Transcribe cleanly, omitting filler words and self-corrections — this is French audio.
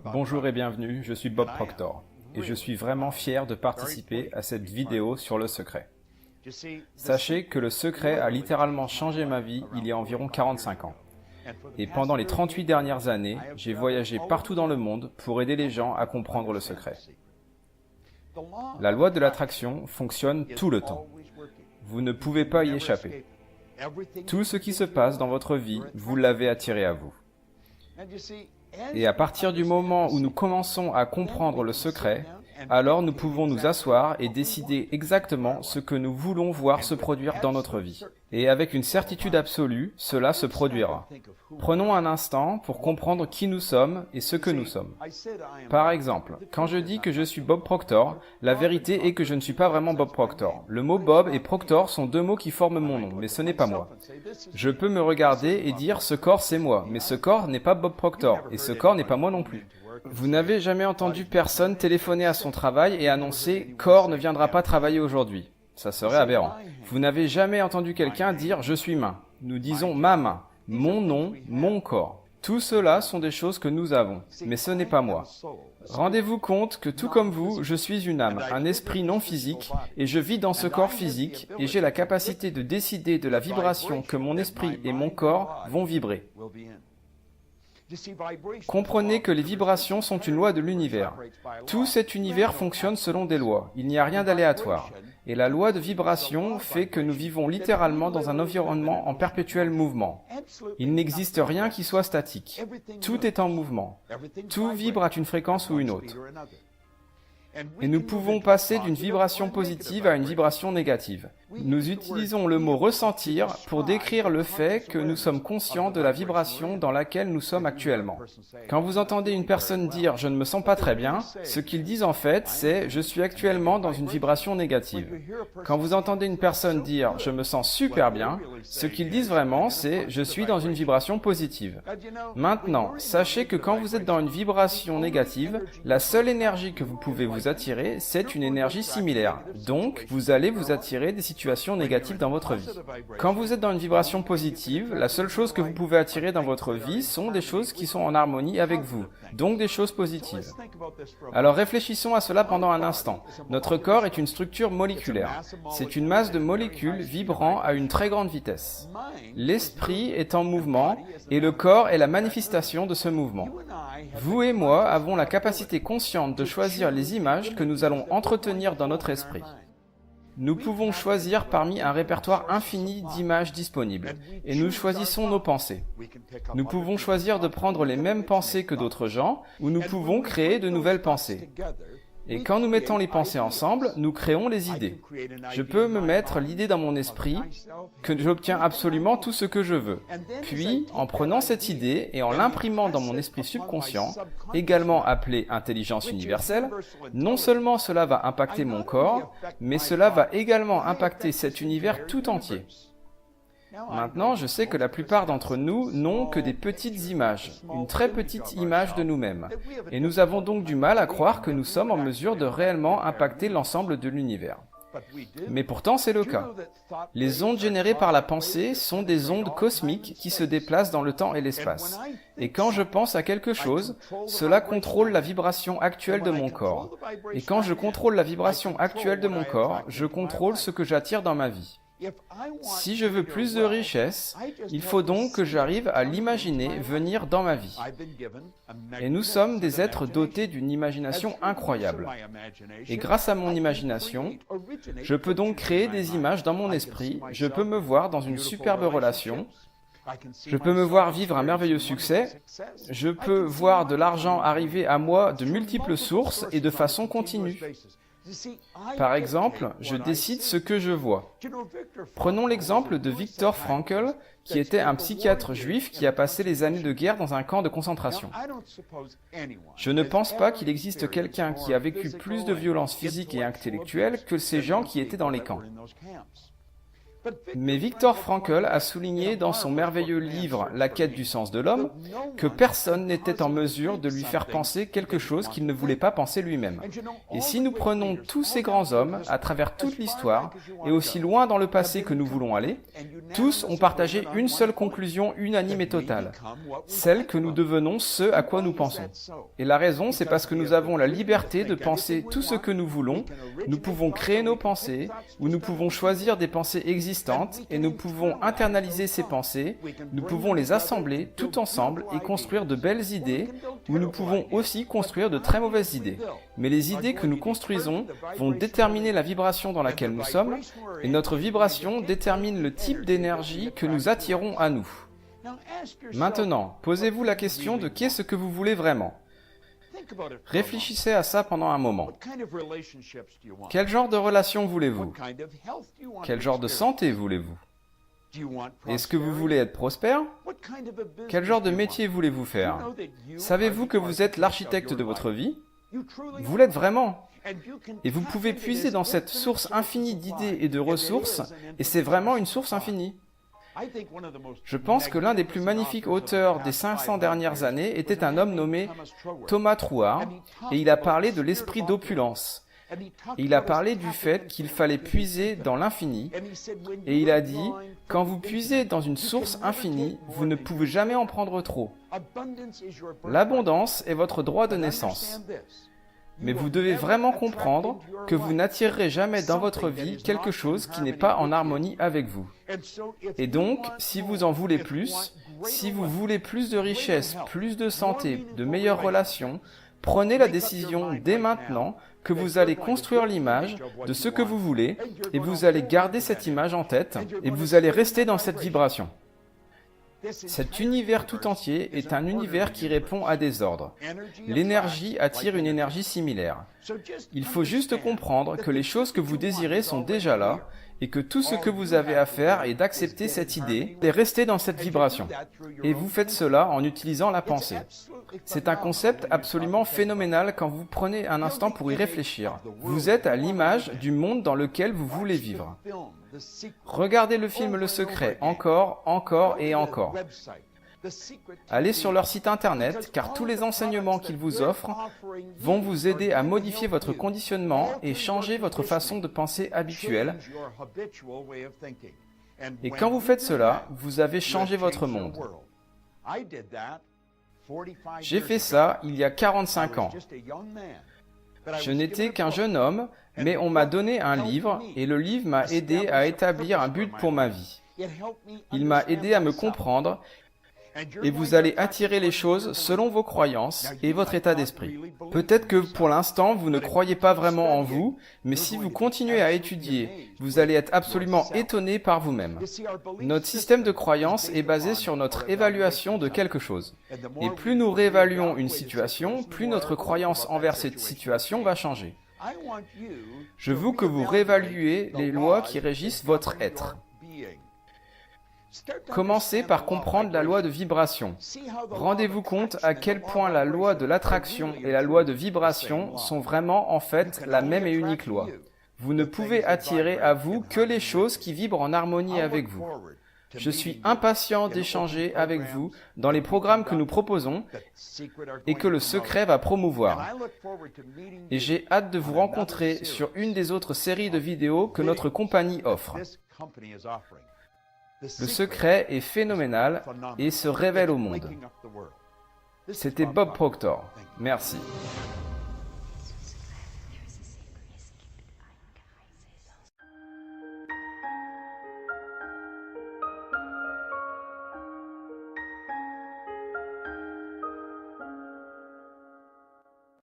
Bonjour et bienvenue, je suis Bob Proctor et je suis vraiment fier de participer à cette vidéo sur le secret. Sachez que le secret a littéralement changé ma vie il y a environ 45 ans. Et pendant les 38 dernières années, j'ai voyagé partout dans le monde pour aider les gens à comprendre le secret. La loi de l'attraction fonctionne tout le temps. Vous ne pouvez pas y échapper. Tout ce qui se passe dans votre vie, vous l'avez attiré à vous. Et à partir du moment où nous commençons à comprendre le secret, alors nous pouvons nous asseoir et décider exactement ce que nous voulons voir se produire dans notre vie. Et avec une certitude absolue, cela se produira. Prenons un instant pour comprendre qui nous sommes et ce que nous sommes. Par exemple, quand je dis que je suis Bob Proctor, la vérité est que je ne suis pas vraiment Bob Proctor. Le mot Bob et Proctor sont deux mots qui forment mon nom, mais ce n'est pas moi. Je peux me regarder et dire ce corps c'est moi, mais ce corps n'est pas Bob Proctor, et ce corps n'est pas moi non plus. Vous n'avez jamais entendu personne téléphoner à son travail et annoncer « corps ne viendra pas travailler aujourd'hui ». Ça serait aberrant. Vous n'avez jamais entendu quelqu'un dire « je suis main ». Nous disons « ma main », mon nom, mon corps. Tout cela sont des choses que nous avons, mais ce n'est pas moi. Rendez-vous compte que tout comme vous, je suis une âme, un esprit non physique, et je vis dans ce corps physique, et j'ai la capacité de décider de la vibration que mon esprit et mon corps vont vibrer. Comprenez que les vibrations sont une loi de l'univers. Tout cet univers fonctionne selon des lois. Il n'y a rien d'aléatoire. Et la loi de vibration fait que nous vivons littéralement dans un environnement en perpétuel mouvement. Il n'existe rien qui soit statique. Tout est en mouvement. Tout vibre à une fréquence ou une autre. Et nous pouvons passer d'une vibration positive à une vibration négative. Nous utilisons le mot « ressentir » pour décrire le fait que nous sommes conscients de la vibration dans laquelle nous sommes actuellement. Quand vous entendez une personne dire « je ne me sens pas très bien », ce qu'ils disent en fait, c'est « je suis actuellement dans une vibration négative ». Quand vous entendez une personne dire « je me sens super bien », ce qu'ils disent vraiment, c'est « je suis dans une vibration positive ». Maintenant, sachez que quand vous êtes dans une vibration négative, la seule énergie que vous pouvez vous attirer, c'est une énergie similaire. Donc, vous allez vous attirer des situations négatives dans votre vie. Quand vous êtes dans une vibration positive, la seule chose que vous pouvez attirer dans votre vie sont des choses qui sont en harmonie avec vous, donc des choses positives. Alors réfléchissons à cela pendant un instant. Notre corps est une structure moléculaire. C'est une masse de molécules vibrant à une très grande vitesse. L'esprit est en mouvement et le corps est la manifestation de ce mouvement. Vous et moi avons la capacité consciente de choisir les images que nous allons entretenir dans notre esprit. Nous pouvons choisir parmi un répertoire infini d'images disponibles, et nous choisissons nos pensées. Nous pouvons choisir de prendre les mêmes pensées que d'autres gens, ou nous pouvons créer de nouvelles pensées. Et quand nous mettons les pensées ensemble, nous créons les idées. Je peux me mettre l'idée dans mon esprit que j'obtiens absolument tout ce que je veux. Puis, en prenant cette idée et en l'imprimant dans mon esprit subconscient, également appelé intelligence universelle, non seulement cela va impacter mon corps, mais cela va également impacter cet univers tout entier. Maintenant, je sais que la plupart d'entre nous n'ont que des petites images, une très petite image de nous-mêmes. Et nous avons donc du mal à croire que nous sommes en mesure de réellement impacter l'ensemble de l'univers. Mais pourtant, c'est le cas. Les ondes générées par la pensée sont des ondes cosmiques qui se déplacent dans le temps et l'espace. Et quand je pense à quelque chose, cela contrôle la vibration actuelle de mon corps. Et quand je contrôle la vibration actuelle de mon corps, je contrôle ce que j'attire dans ma vie. Si je veux plus de richesse, il faut donc que j'arrive à l'imaginer venir dans ma vie. Et nous sommes des êtres dotés d'une imagination incroyable. Et grâce à mon imagination, je peux donc créer des images dans mon esprit, je peux me voir dans une superbe relation, je peux me voir vivre un merveilleux succès, je peux voir de l'argent arriver à moi de multiples sources et de façon continue. Par exemple, je décide ce que je vois. Prenons l'exemple de Viktor Frankl, qui était un psychiatre juif qui a passé les années de guerre dans un camp de concentration. Je ne pense pas qu'il existe quelqu'un qui a vécu plus de violence physique et intellectuelle que ces gens qui étaient dans les camps. Mais Viktor Frankl a souligné dans son merveilleux livre La quête du sens de l'homme que personne n'était en mesure de lui faire penser quelque chose qu'il ne voulait pas penser lui-même. Et si nous prenons tous ces grands hommes à travers toute l'histoire et aussi loin dans le passé que nous voulons aller, tous ont partagé une seule conclusion unanime et totale, celle que nous devenons ce à quoi nous pensons. Et la raison, c'est parce que nous avons la liberté de penser tout ce que nous voulons, nous pouvons créer nos pensées, ou nous pouvons choisir des pensées existantes et nous pouvons internaliser ces pensées, nous pouvons les assembler tout ensemble et construire de belles idées, ou nous pouvons aussi construire de très mauvaises idées. Mais les idées que nous construisons vont déterminer la vibration dans laquelle nous sommes, et notre vibration détermine le type d'énergie que nous attirons à nous. Maintenant, posez-vous la question de qu'est-ce que vous voulez vraiment. Réfléchissez à ça pendant un moment. Quel genre de relation voulez-vous? Quel genre de santé voulez-vous? Est-ce que vous voulez être prospère? Quel genre de métier voulez-vous faire? Savez-vous que vous êtes l'architecte de votre vie? Vous l'êtes vraiment. Et vous pouvez puiser dans cette source infinie d'idées et de ressources, et c'est vraiment une source infinie. Je pense que l'un des plus magnifiques auteurs des 500 dernières années était un homme nommé Thomas Trouard, et il a parlé de l'esprit d'opulence. Et il a parlé du fait qu'il fallait puiser dans l'infini, et il a dit, quand vous puisez dans une source infinie, vous ne pouvez jamais en prendre trop. L'abondance est votre droit de naissance. Mais vous devez vraiment comprendre que vous n'attirerez jamais dans votre vie quelque chose qui n'est pas en harmonie avec vous. Et donc, si vous en voulez plus, si vous voulez plus de richesse, plus de santé, de meilleures relations, prenez la décision dès maintenant que vous allez construire l'image de ce que vous voulez et vous allez garder cette image en tête et vous allez rester dans cette vibration. Cet univers tout entier est un univers qui répond à des ordres. L'énergie attire une énergie similaire. Il faut juste comprendre que les choses que vous désirez sont déjà là et que tout ce que vous avez à faire est d'accepter cette idée et rester dans cette vibration. Et vous faites cela en utilisant la pensée. C'est un concept absolument phénoménal quand vous prenez un instant pour y réfléchir. Vous êtes à l'image du monde dans lequel vous voulez vivre. Regardez le film Le Secret encore, encore et encore. Allez sur leur site internet car tous les enseignements qu'ils vous offrent vont vous aider à modifier votre conditionnement et changer votre façon de penser habituelle. Et quand vous faites cela, vous avez changé votre monde. J'ai fait ça il y a 45 ans. Je n'étais qu'un jeune homme, mais on m'a donné un livre et le livre m'a aidé à établir un but pour ma vie. Il m'a aidé à me comprendre et vous allez attirer les choses selon vos croyances et votre état d'esprit. Peut-être que pour l'instant, vous ne croyez pas vraiment en vous, mais si vous continuez à étudier, vous allez être absolument étonné par vous-même. Notre système de croyance est basé sur notre évaluation de quelque chose. Et plus nous réévaluons une situation, plus notre croyance envers cette situation va changer. Je veux que vous réévaluiez les lois qui régissent votre être. Commencez par comprendre la loi de vibration. Rendez-vous compte à quel point la loi de l'attraction et la loi de vibration sont vraiment en fait la même et unique loi. Vous ne pouvez attirer à vous que les choses qui vibrent en harmonie avec vous. Je suis impatient d'échanger avec vous dans les programmes que nous proposons et que le secret va promouvoir. Et j'ai hâte de vous rencontrer sur une des autres séries de vidéos que notre compagnie offre. Le secret est phénoménal et se révèle au monde. C'était Bob Proctor. Merci.